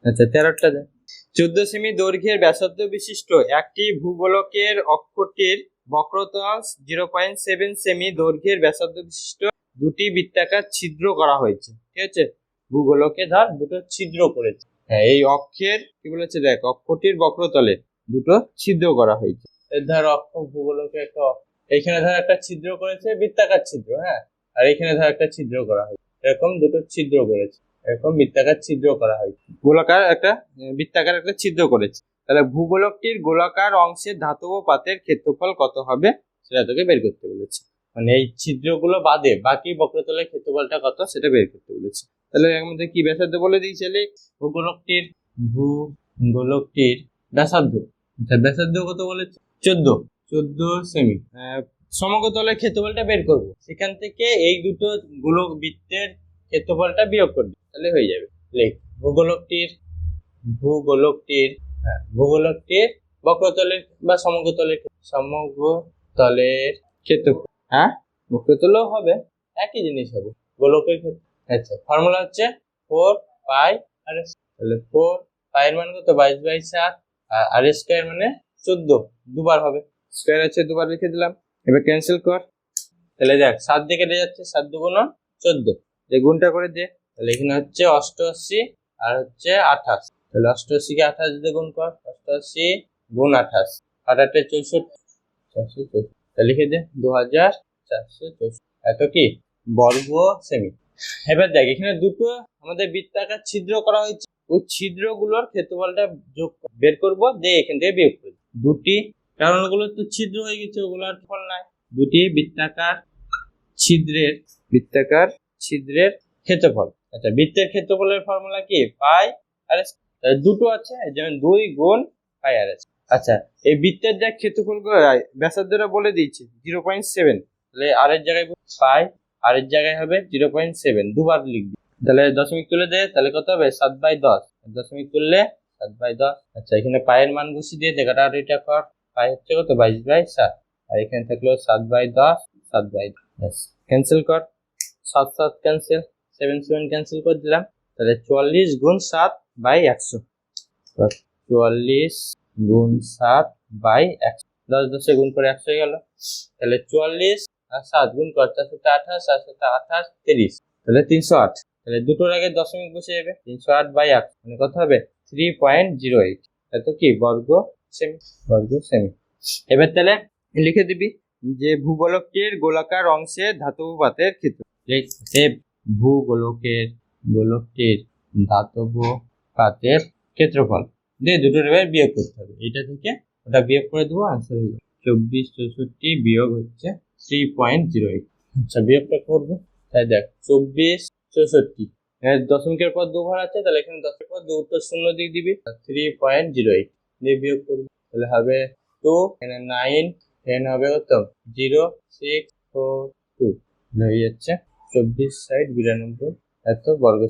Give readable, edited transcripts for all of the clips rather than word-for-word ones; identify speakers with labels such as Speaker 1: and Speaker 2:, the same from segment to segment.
Speaker 1: আচ্ছা 13টা দেয়। 14 সেমি দৈর্ঘ্যের ব্যাসার্ধ বিশিষ্ট একটি ভূগোলকের অক্ষটির বক্রতল 0.7 সেমি দৈর্ঘ্যের ব্যাসার্ধ বিশিষ্ট দুটি বৃত্তাকার ছিদ্র করা হয়েছে। ঠিক আছে, ভূগোলকে ধর দুটো ছিদ্র করেছে। হ্যাঁ, এই অক্ষের কি বলেছে দেখ, অক্ষটির বক্রতলে দুটো ছিদ্র করা হয়েছে। ধর অক্ষ ভূগোলকে একটা, এখানে ধর একটা ছিদ্র করেছে, বৃত্তাকার ছিদ্র, হ্যাঁ, আর এখানে ধর একটা ছিদ্র করা হয়েছে, এরকম দুটো ছিদ্র করেছে, এরকম বৃত্তাকার ছিদ্র করা হয়েছে, গোলাকার একটা বৃত্তাকার একটা ছিদ্র করেছে। তাহলে ভূগোলকটির গোলাকার অংশের ধাতব পাতের ক্ষেত্রফল কত হবে সেটা তোকে বের করতে বলেছে। মানে এই ছিদ্রগুলো বাদে বাকি বক্রতলের ক্ষেত্রফলটা কত সেটা বের করতে বলেছে। তাহলে এর মধ্যে কি ব্যাসার্ধ বলে দিয়েছিলে, ভূগোলকটির ব্যাসার্ধ, ব্যাসার্ধ কত বলেছে 14 সেমি। সমগ্রতলের ক্ষেত্রফলটা বের করব, সেখান থেকে এই দুটো গোলক বৃত্তের ক্ষেত্রফলটা বিয়োগ করবে, তাহলে হয়ে যাবে। লেখ ভূগোলকটির বক্রতলের বা সমগ্রতলের ক্ষেত্রফল, হ্যাঁ বক্রতলও হবে, একই জিনিস হবে গোলকের ক্ষেত্রে। আচ্ছা, ফর্মুলা হচ্ছে 4 পাই আর, তাহলে 4 পাই এর মান কত 22/7, আর আর স্কয়ার মানে 14, দুবার হবে, স্কয়ার আছে দুবার লিখে দিলাম। এবার ক্যান্সেল কর, তাহলে দেখ 7 দিয়ে কেটে যাচ্ছে, 7 দুগুণ 14, যে গুণটা করে দে, তাহলে এখানে হচ্ছে 88 আর হচ্ছে 28, তাহলে 88 কে 28 দিয়ে গুণ কর, 88 গুণ 28, 8 64, তাহলে লিখে দে 2464, এত কি বর্গ সেমি। এবার দেখ এখানে দুটো আমাদের বৃত্তাকার ছিদ্র করা হয়েছে, ওই ছিদ্রগুলোর ক্ষেত্রফলটা যোগ বের করব, দিয়ে এখান থেকে বিয়োগ করব দুটি, কারণ ওগুলো তো ছিদ্র হয়ে গেছে, ওগুলোর ফল নাই। দুটি বৃত্তাকার ছিদ্রের ক্ষেত্রফল। আচ্ছা, বৃত্তের ক্ষেত্রফলের ফর্মুলা কি পাই আর দুটো আছে, যেমন 2 গুণ পাই আর। আচ্ছা, এই বৃত্তের দেখ ক্ষেত্রফল ব্যাসার্ধটা বলে দিয়েছে 0.7, তাহলে আর এর জায়গায় পাই, আর এর জায়গায় হবে 0.7, দুবার লিখবি, তাহলে দশমিক তুলে দে, তাহলে কত হবে 7/10, দশমিক তুললে 7/10। আচ্ছা, এখানে পায়ের মান বসিয়ে দিয়ে জায়গাটা আর এটা কর, পাই হচ্ছে কত 22/7, আর এখানে থাকলো 7/10, 7/10, ক্যান্সেল কর, 7 7 ক্যান্সেল, 7 7 ক্যান্সেল করে দিলাম, তাহলে 44 গুণ 7/100, 44 গুণ 7/100, 10 10 গুণ করে 100 হয়ে গেল, তাহলে 44 আর 7 গুণ কর, 4 7 28, 4 7 28, 30, তাহলে 308, তাহলে দুটোর আগে দশমিক বসে যাবে, 308/8 মানে কত হবে 3.08, এত কি বর্গ সেমি। এবার তাহলে লিখে দিবি যে ভূগোলকটির গোলাকার অংশে ধাতব পাতের ক্ষেত্র, গোলকটির ধাতব পাতের ক্ষেত্রফল দিয়ে দুটোর এবার বিয়োগ করতে হবে, এটা থেকে ওটা বিয়োগ করে দেবো, আনসার হয়ে যাবে 24 64 বিয়োগ হচ্ছে 3.08। আচ্ছা, বিয়োগটা করবো, তাই দেখ 24 64, দশমিকের পর 2 ঘর আছে, তাহলে এখানে 10 এর পর 2 উত্তর 0 দিয়ে দিবি, 3.08 দিয়ে বিয়োগ করবো, তাহলে হবে 2, এখানে 9, 10 হবে কত 0642, হয়ে যাচ্ছে 24 সাইড 92 এত বর্গ,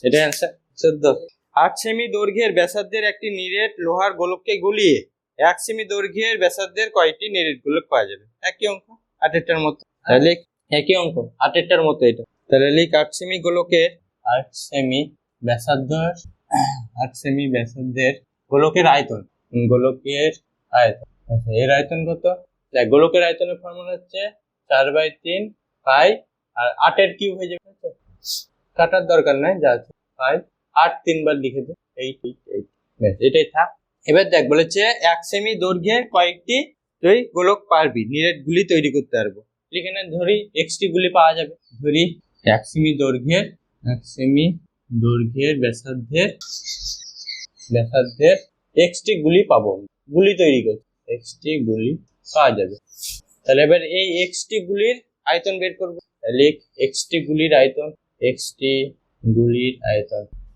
Speaker 1: এটা অ্যান্সার 14। 8 সেমি দৈর্ঘ্যের ব্যাসার্ধের একটি নিরেট লোহার গোলককে গলিয়ে 1 সেমি দৈর্ঘ্যের ব্যাসার্ধের কয়টি নিরেট গোলক পাওয়া যাবে? একই অঙ্ক, 8টার মতো, তাহলে একই অঙ্ক 8টার মতো এটা, তাহলে লিখ 8 সেমি গোলকের 8 সেমি ব্যাসার্ধের গোলকের আয়তন, আচ্ছা এর আয়তন কত, দেখ গোলকের আয়তনের ফর্মুলা হচ্ছে 4/3 পাই, আর 8 এর কিউব হয়ে যাবে, কাটার দরকার নাই, যা আছে পাই 8 3বার লিখে দে, 8 এটাই থাক। এবার দেখ বলেছে 1 সেমি দৈর্ঘ্যের কয়েকটি তুই গোলক পারবি, নিরেট গুলি তৈরি করতে পারবো, এখানে ধরি এক্সটি গুলি পাওয়া যাবে, ধরি 1 সেমি দৈর্ঘ্যের ব্যাসার্ধের এক্সটি গুলি পাবো, গুলি তৈরি করতে এক্সটি গুলি পাওয়া যাবে, তাহলে এবার এই এক্সটি গুলির আয়তন বের করবো, তাহলে এক্সটি গুলির আয়তন,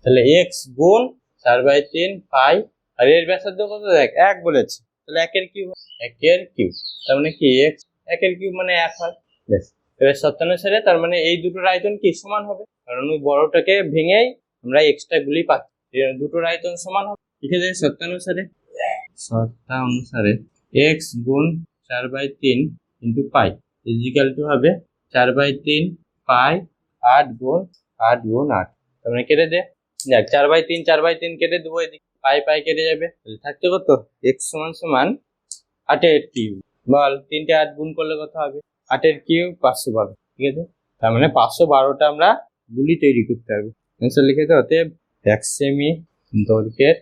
Speaker 1: তাহলে এক্স গুণ 4/3 পাই, আর এর ব্যাসার্ধ কত দেখ 1 বলেছে, তাহলে 1 এর কিউব, তার মানে কি এক্স 1 এর কিউব মানে 1 হয়, বেশ। এবার শর্তানুসারে তার মানে এই দুটোর আয়তন কি সমান হবে, কারণ ওই বড়টাকে ভেঙেই আমরা এক্সট্রা গুলি পাচ্ছি, দুটোর আয়তন সমান হবে, ঠিক আছে। শর্তানুসারে x গুণ 4/3 ইন্টু পাই ইজিক্যাল টু হবে 4/3 পাই 8 গুণ 8, তার মানে কেটে দে, দেখ 4/3 4/3 কেটে দেবো, এদিকে পাই পাই কেটে যাবে, তাহলে থাকছে কত x সমান সমান 8 কিউব। বল 3 8 গুণ করলে কত হবে? 8 কিউব 512, ঠিক আছে? তার মানে 512টা আমরা গুলি তৈরি করতে হবে। অ্যান্সার লিখে দাও। অতএব 1 সেমি দৈর্ঘ্যের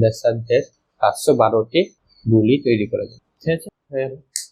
Speaker 1: ব্যাসার্ধের 512টি গুলি তৈরি করা যায়, ঠিক আছে?